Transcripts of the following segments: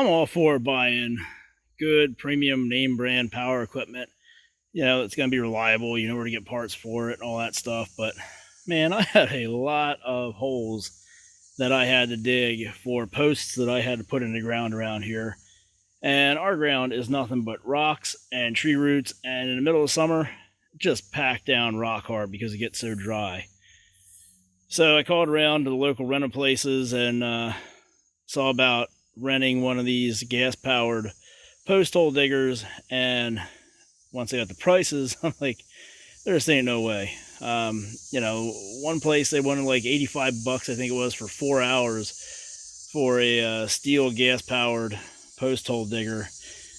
I'm all for buying good premium name brand power equipment. It's going to be reliable. You know where to get parts for it and all that stuff. But man, I had a lot of holes that I had to dig for posts that I had to put in the ground around here. And our ground is nothing but rocks and tree roots. And in the middle of summer, just packed down rock hard because it gets so dry. So I called around to the local rental places and saw about renting one of these gas-powered post hole diggers. And once I got the prices, I'm like, there just ain't no way. One place they wanted like $85, I think it was, for 4 hours for a Stihl gas-powered post hole digger.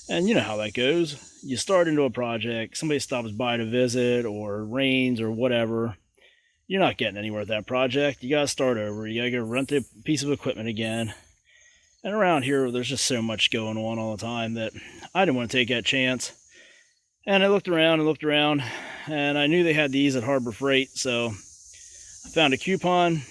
And you know how that goes. You start into a project, somebody stops by to visit or rains or whatever. You're not getting anywhere with that project. You got to start over. You got to go rent a piece of equipment again. And around here, there's just so much going on all the time that I didn't want to take that chance. And I looked around and I knew they had these at Harbor Freight, so I found a coupon.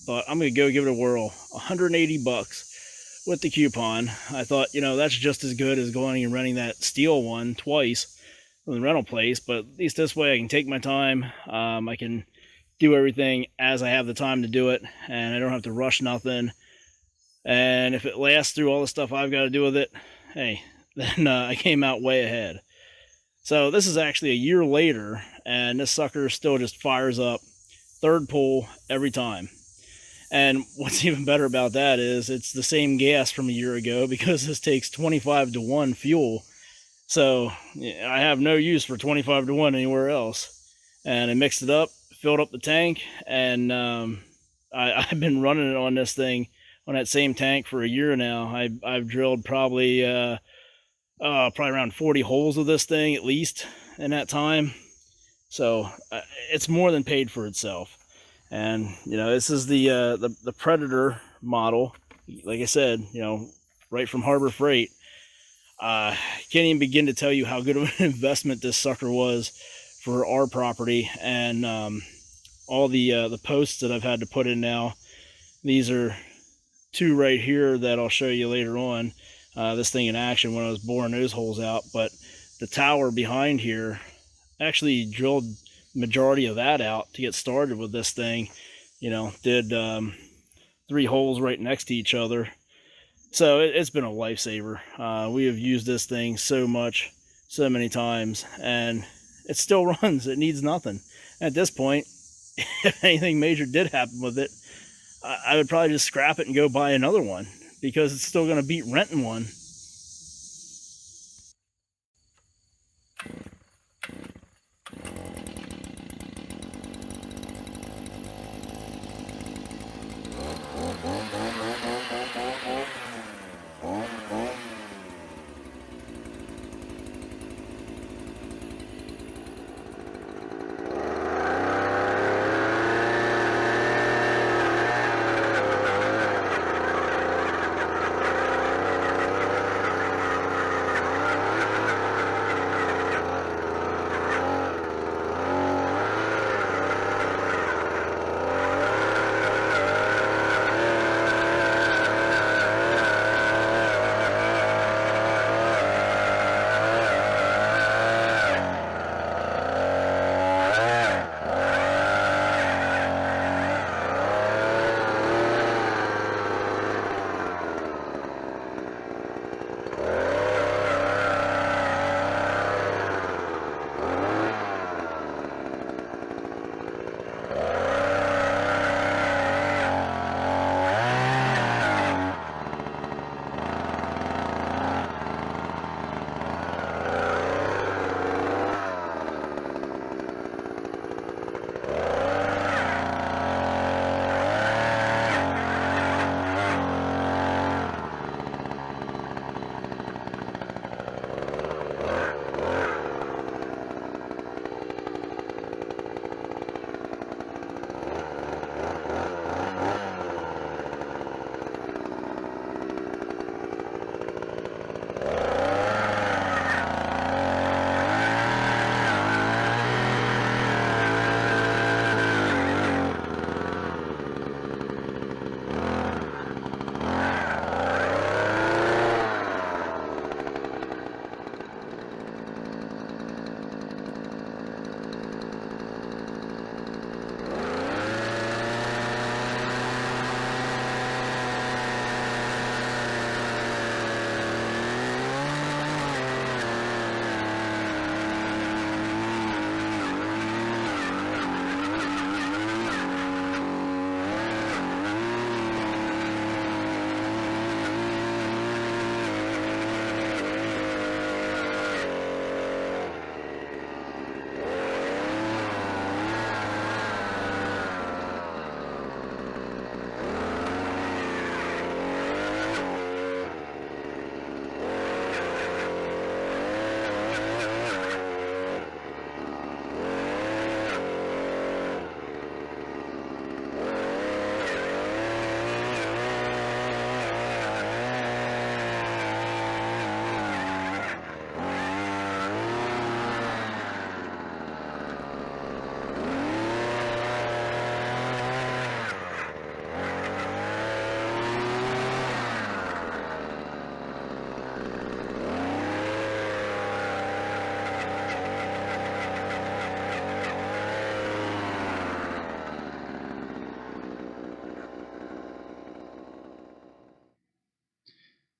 Thought, I'm going to go give it a whirl. $180 with the coupon. I thought, that's just as good as going and renting that Stihl one twice from the rental place, but at least this way I can take my time. I can do everything as I have the time to do it, and I don't have to rush nothing. And if it lasts through all the stuff I've got to do with it, hey, then I came out way ahead. So this is actually a year later, and this sucker still just fires up. Third pull every time. And what's even better about that is it's the same gas from a year ago, because this takes 25-to-1 fuel. So I have no use for 25-to-1 anywhere else. And I mixed it up, filled up the tank, and I've been running it on this thing, on that same tank, for a year now. I've drilled probably around 40 holes of this thing at least in that time. So it's more than paid for itself. And this is the Predator model. Like I said, right from Harbor Freight. Can't even begin to tell you how good of an investment this sucker was for our property, and all the posts that I've had to put in now. These are two right here that I'll show you later on. This thing in action when I was boring those holes out. But the tower behind here, actually drilled majority of that out to get started with this thing. Did 3 holes right next to each other. So it's been a lifesaver. We have used this thing so much, so many times, and it still runs. It needs nothing. At this point, if anything major did happen with it, I would probably just scrap it and go buy another one, because it's still going to beat renting one.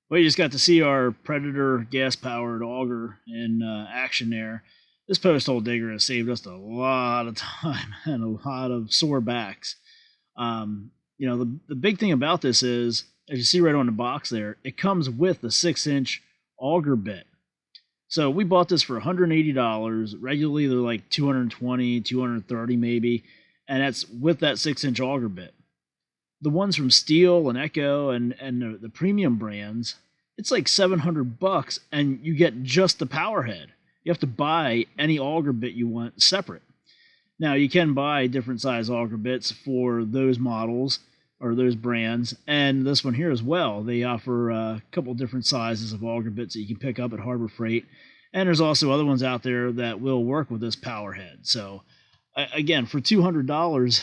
Well, you just got to see our Predator gas-powered auger in action there. This post hole digger has saved us a lot of time and a lot of sore backs. The big thing about this is, as you see right on the box there, it comes with a 6-inch auger bit. So we bought this for $180. Regularly, they're like $220, $230 maybe, and that's with that 6-inch auger bit. The ones from Stihl and Echo and the premium brands, it's like $700, and you get just the power head. You have to buy any auger bit you want separate. Now, you can buy different size auger bits for those models or those brands, and this one here as well. They offer a couple different sizes of auger bits that you can pick up at Harbor Freight, and there's also other ones out there that will work with this power head. So, again, for $200,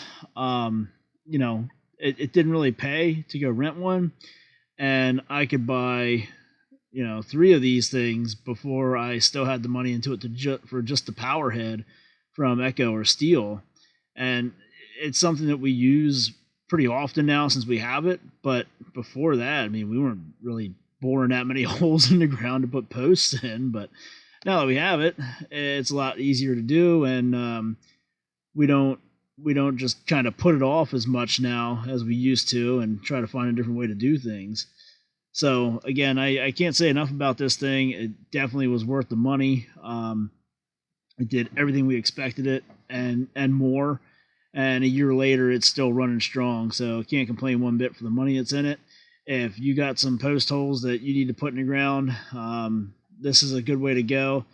it didn't really pay to go rent one, and I could buy 3 of these things before I still had the money into it for just the power head from Echo or Stihl. And it's something that we use pretty often now since we have it. But before that, I mean, we weren't really boring that many holes in the ground to put posts in. But now that we have it, it's a lot easier to do, and we don't just kind of put it off as much now as we used to and try to find a different way to do things. So again, I can't say enough about this thing. It definitely was worth the money. It did everything we expected it and more. And a year later, it's still running strong. So can't complain one bit for the money that's in it. If you got some post holes that you need to put in the ground, this is a good way to go.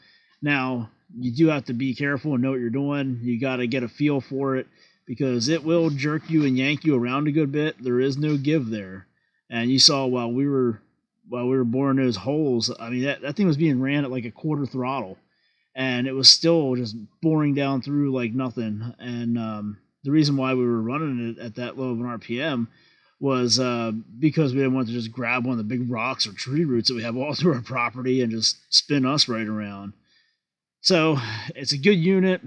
Now, you do have to be careful and know what you're doing. You got to get a feel for it because it will jerk you and yank you around a good bit. There is no give there. And you saw while we were boring those holes, I mean, that thing was being ran at like a quarter throttle, and it was still just boring down through like nothing. And the reason why we were running it at that low of an RPM was because we didn't want to just grab one of the big rocks or tree roots that we have all through our property and just spin us right around. So it's a good unit.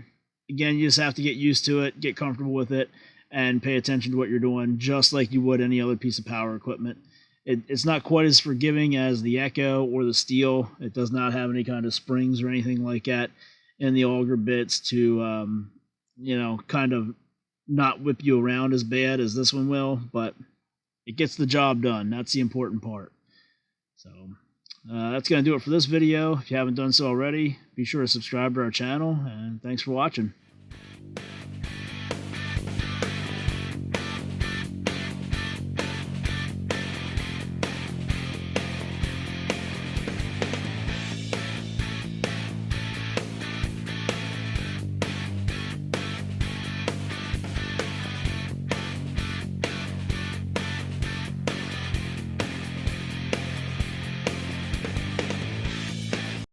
Again, you just have to get used to it, get comfortable with it, and pay attention to what you're doing, just like you would any other piece of power equipment. It's not quite as forgiving as the Echo or the Stihl. It does not have any kind of springs or anything like that in the auger bits to, kind of not whip you around as bad as this one will, but it gets the job done. That's the important part. So that's going to do it for this video. If you haven't done so already, be sure to subscribe to our channel, and thanks for watching.